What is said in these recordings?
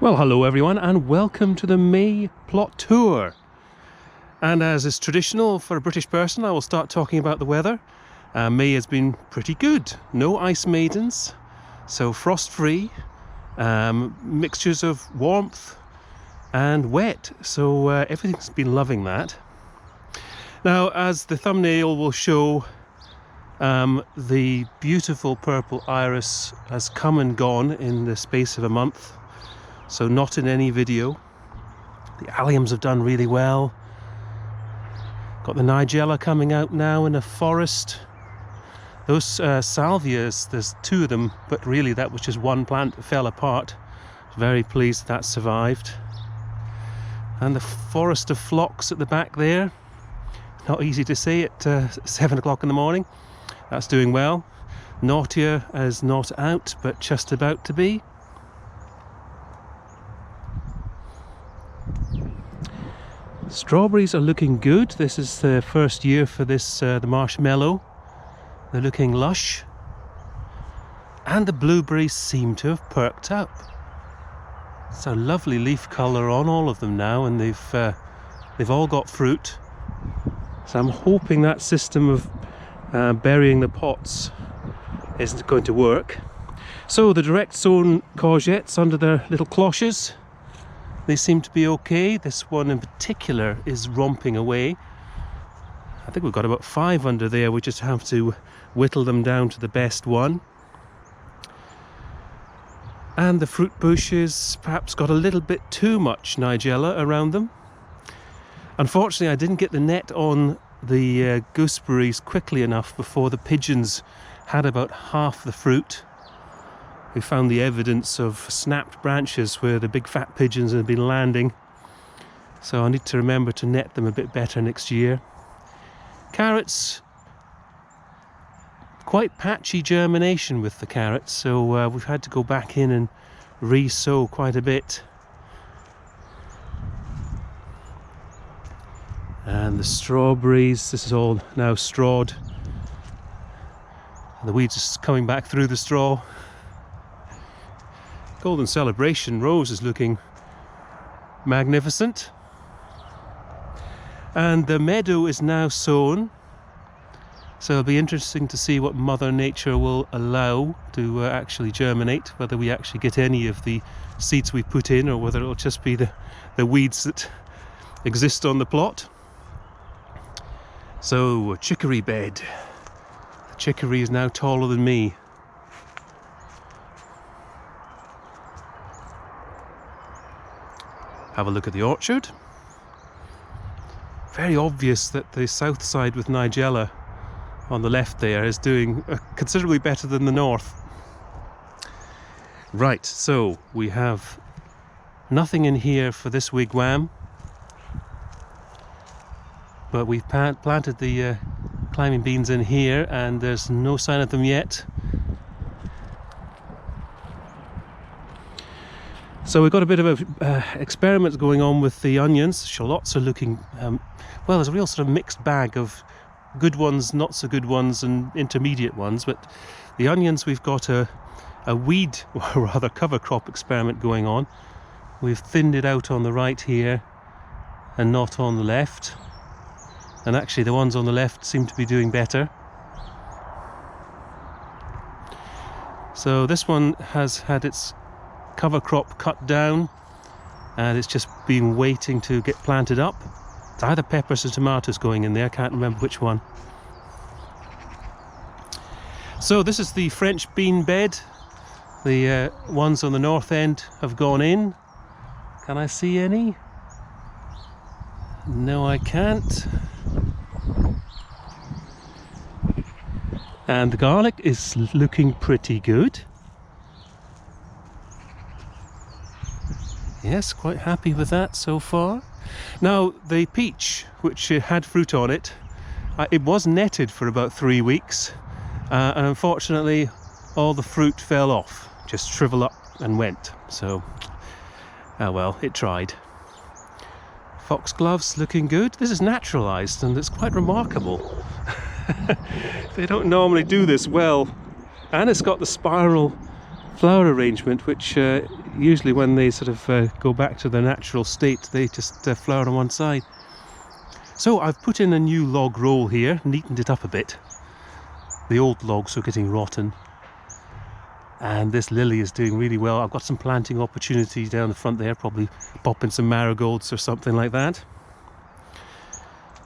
Well, hello everyone and welcome to the May plot tour. And as is traditional for a British person, I will start talking about the weather. May has been pretty good. No ice maidens, so frost-free, mixtures of warmth and wet, so everything's been loving that. Now, as the thumbnail will show, the beautiful purple iris has come and gone in the space of a month. So not in any video. The alliums have done really well. Got the nigella coming out now in a forest. Those salvias, there's two of them, but really that was just one plant that fell apart. Very pleased that survived. And the forest of phlox at the back there. Not easy to say at 7 o'clock in the morning. That's doing well. Nautia is not out, but just about to be. Strawberries are looking good. This is the first year for this, the marshmallow. They're looking lush. And the blueberries seem to have perked up. It's a lovely leaf colour on all of them now, and they've all got fruit. So I'm hoping that system of burying the pots isn't going to work. So the direct sown courgettes under their little cloches, they seem to be okay. This one in particular is romping away. I think we've got about 5 under there. We just have to whittle them down to the best one. And the fruit bushes perhaps got a little bit too much nigella around them. Unfortunately, I didn't get the net on the gooseberries quickly enough before the pigeons had about half the fruit. We found the evidence of snapped branches where the big fat pigeons had been landing. So I need to remember to net them a bit better next year. Carrots, quite patchy germination with the carrots, so we've had to go back in and re-sow quite a bit. And the strawberries, this is all now strawed. And the weeds are coming back through the straw. Golden Celebration Rose is looking magnificent. And the meadow is now sown. So it'll be interesting to see what Mother Nature will allow to actually germinate, whether we actually get any of the seeds we put in or whether it'll just be the weeds that exist on the plot. So, a chicory bed. The chicory is now taller than me. Have a look at the orchard. Very obvious that the south side with nigella on the left there is doing considerably better than the north. Right, so we have nothing in here for this wigwam, but we've planted the climbing beans in here and there's no sign of them yet. So we've got a bit of a experiment going on with the onions. Shallots are looking, well, there's a real sort of mixed bag of good ones, not so good ones, and intermediate ones. But the onions, we've got a weed, or rather cover crop experiment going on. We've thinned it out on the right here and not on the left. And actually the ones on the left seem to be doing better. So this one has had its cover crop cut down and it's just been waiting to get planted up. It's either peppers or tomatoes going in there, I can't remember which one. So this is the French bean bed. The ones on the north end have gone in. Can I see any? No, I can't. And the garlic is looking pretty good. Yes, quite happy with that so far. Now, the peach, which had fruit on it, it was netted for about 3 weeks, and unfortunately all the fruit fell off, just shriveled up and went. So, oh well, it tried. Foxgloves looking good. This is naturalised and it's quite remarkable. They don't normally do this well. And it's got the spiral flower arrangement, which usually when they sort of go back to their natural state, they just flower on one side. So I've put in a new log roll here, neatened it up a bit. The old logs are getting rotten. And this lily is doing really well. I've got some planting opportunities down the front there, probably pop in some marigolds or something like that.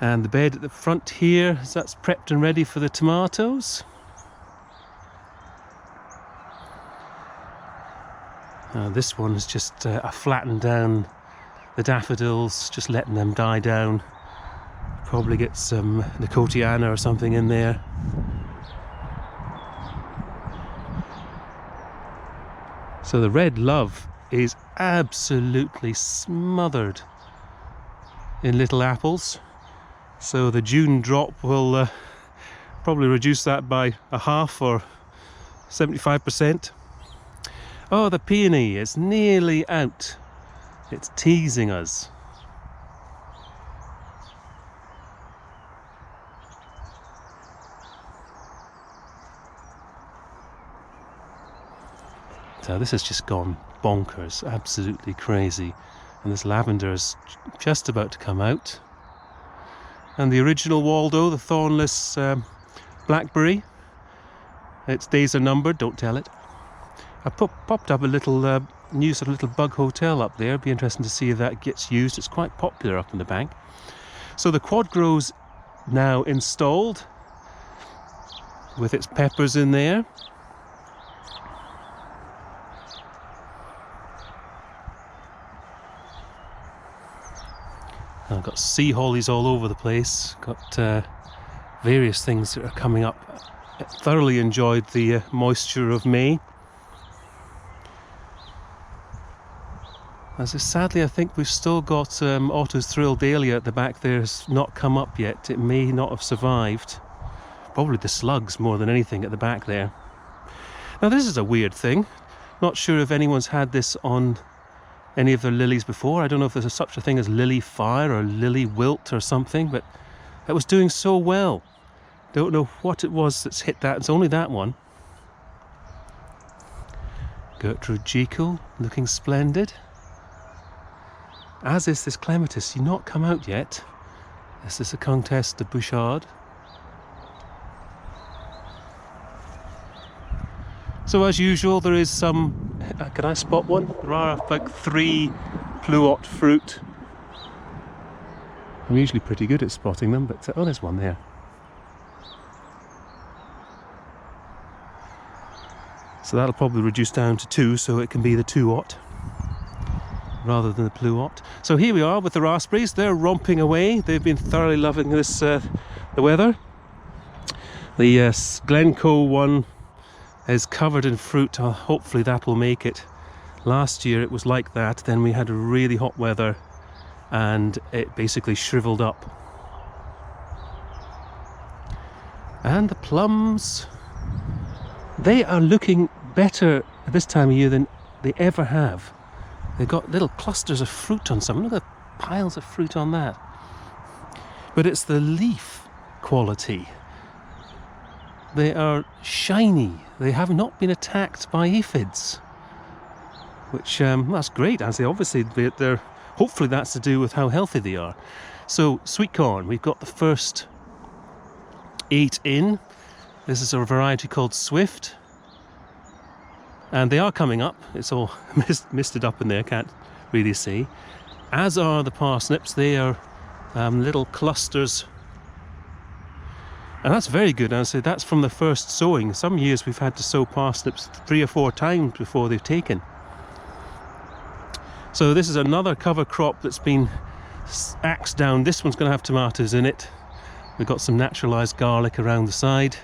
And the bed at the front here, that's prepped and ready for the tomatoes. This one is just I flattened down the daffodils, just letting them die down. Probably get some Nicotiana or something in there. So the red love is absolutely smothered in little apples. So the June drop will probably reduce that by a half or 75%. Oh, the peony is nearly out. It's teasing us. So this has just gone bonkers, absolutely crazy. And this lavender is just about to come out. And the original Waldo, the thornless blackberry, its days are numbered, don't tell it. I popped up a little new sort of little bug hotel up there. It'd be interesting to see if that gets used. It's quite popular up in the bank. So the quad grow's now installed with its peppers in there. I've got sea hollies all over the place, got various things that are coming up. I thoroughly enjoyed the moisture of May. Sadly, I think we've still got Otto's Thrill Dahlia at the back there. Has not come up yet. It may not have survived. Probably the slugs more than anything at the back there. Now this is a weird thing. Not sure if anyone's had this on any of their lilies before. I don't know if there's such a thing as lily fire or lily wilt or something, but it was doing so well. Don't know what it was that's hit that. It's only that one. Gertrude Jekyll looking splendid. As is this clematis, you've not come out yet. This is a Comtesse de Bouchard. So as usual, there is some, can I spot one? There are about 3 pluot fruit. I'm usually pretty good at spotting them, but oh, there's one there. So that'll probably reduce down to 2, so it can be the 2-aught rather than the pluot. So here we are with the raspberries. They're romping away. They've been thoroughly loving this the weather. The Glencoe one is covered in fruit. Hopefully that will make it. Last year it was like that. Then we had really hot weather and it basically shriveled up. And the plums, they are looking better at this time of year than they ever have. They've got little clusters of fruit on some. Look at the piles of fruit on that. But it's the leaf quality. They are shiny. They have not been attacked by aphids, which that's great. As they obviously they're hopefully that's to do with how healthy they are. So sweet corn, we've got the first 8 in. This is a variety called Swift, and they are coming up. It's all misted up in there, can't really see. As are the parsnips. They are little clusters. And that's very good. I say that's from the first sowing. Some years we've had to sow parsnips 3 or 4 times before they've taken. So this is another cover crop that's been axed down. This one's going to have tomatoes in it. We've got some naturalised garlic around the side.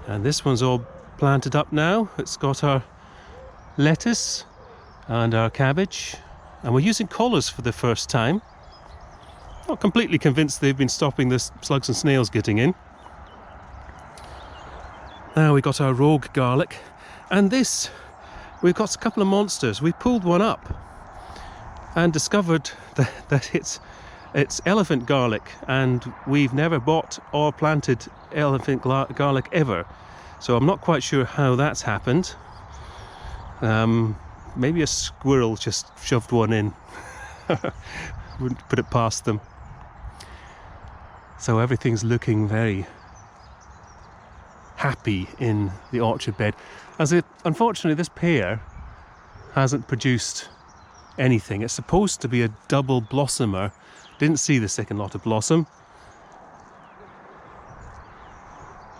And this one's all planted up now. It's got our lettuce and our cabbage. And we're using collars for the first time. Not completely convinced they've been stopping the slugs and snails getting in. Now we've got our rogue garlic. And this, we've got a couple of monsters. We pulled one up and discovered that it's elephant garlic, and we've never bought or planted elephant garlic ever. So I'm not quite sure how that's happened. Maybe a squirrel just shoved one in. Wouldn't put it past them. So everything's looking very happy in the orchard bed. Unfortunately, this pear hasn't produced anything. It's supposed to be a double blossomer. Didn't see the second lot of blossom.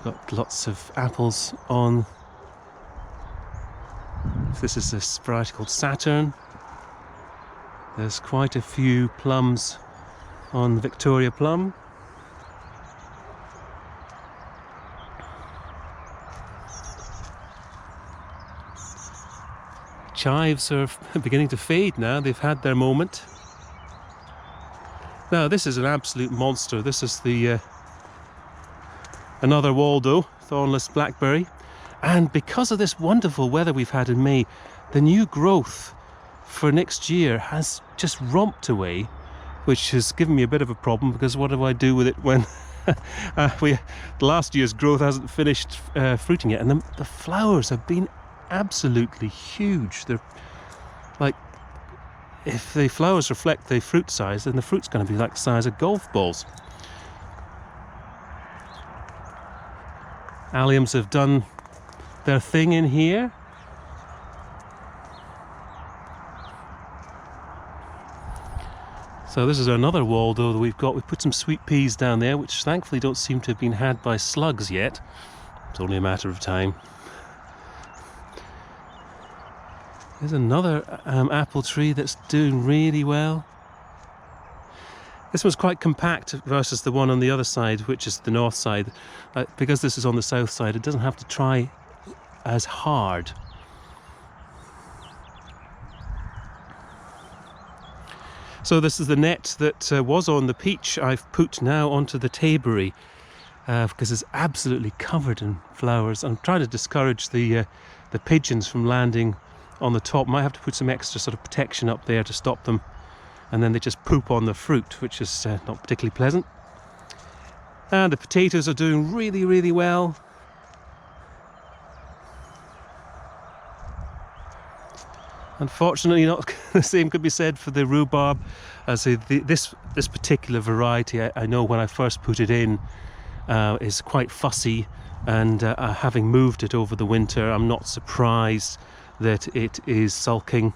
Got lots of apples on. This is this variety called Saturn. There's quite a few plums on the Victoria plum. Chives are beginning to fade now. They've had their moment. Now this is an absolute monster. This is the another Waldo, thornless blackberry. And because of this wonderful weather we've had in May, the new growth for next year has just romped away, which has given me a bit of a problem, because what do I do with it when last year's growth hasn't finished fruiting yet? And the flowers have been absolutely huge. They're like, if the flowers reflect the fruit size, then the fruit's going to be like the size of golf balls. Alliums have done their thing in here. So this is another Waldo that we've got. We've put some sweet peas down there, which thankfully don't seem to have been had by slugs yet. It's only a matter of time. There's another apple tree that's doing really well. This one's quite compact versus the one on the other side, which is the north side. Because this is on the south side, it doesn't have to try as hard. So this is the net that was on the peach. I've put now onto the tayberry because it's absolutely covered in flowers. I'm trying to discourage the pigeons from landing on the top. Might have to put some extra sort of protection up there to stop them, and then they just poop on the fruit, which is not particularly pleasant. And the potatoes are doing really, really well. Unfortunately, not the same could be said for the rhubarb. As this particular variety, I know when I first put it in, is quite fussy, and having moved it over the winter, I'm not surprised that it is sulking.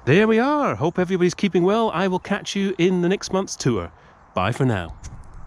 There we are. Hope everybody's keeping well. I will catch you in the next month's tour. Bye for now.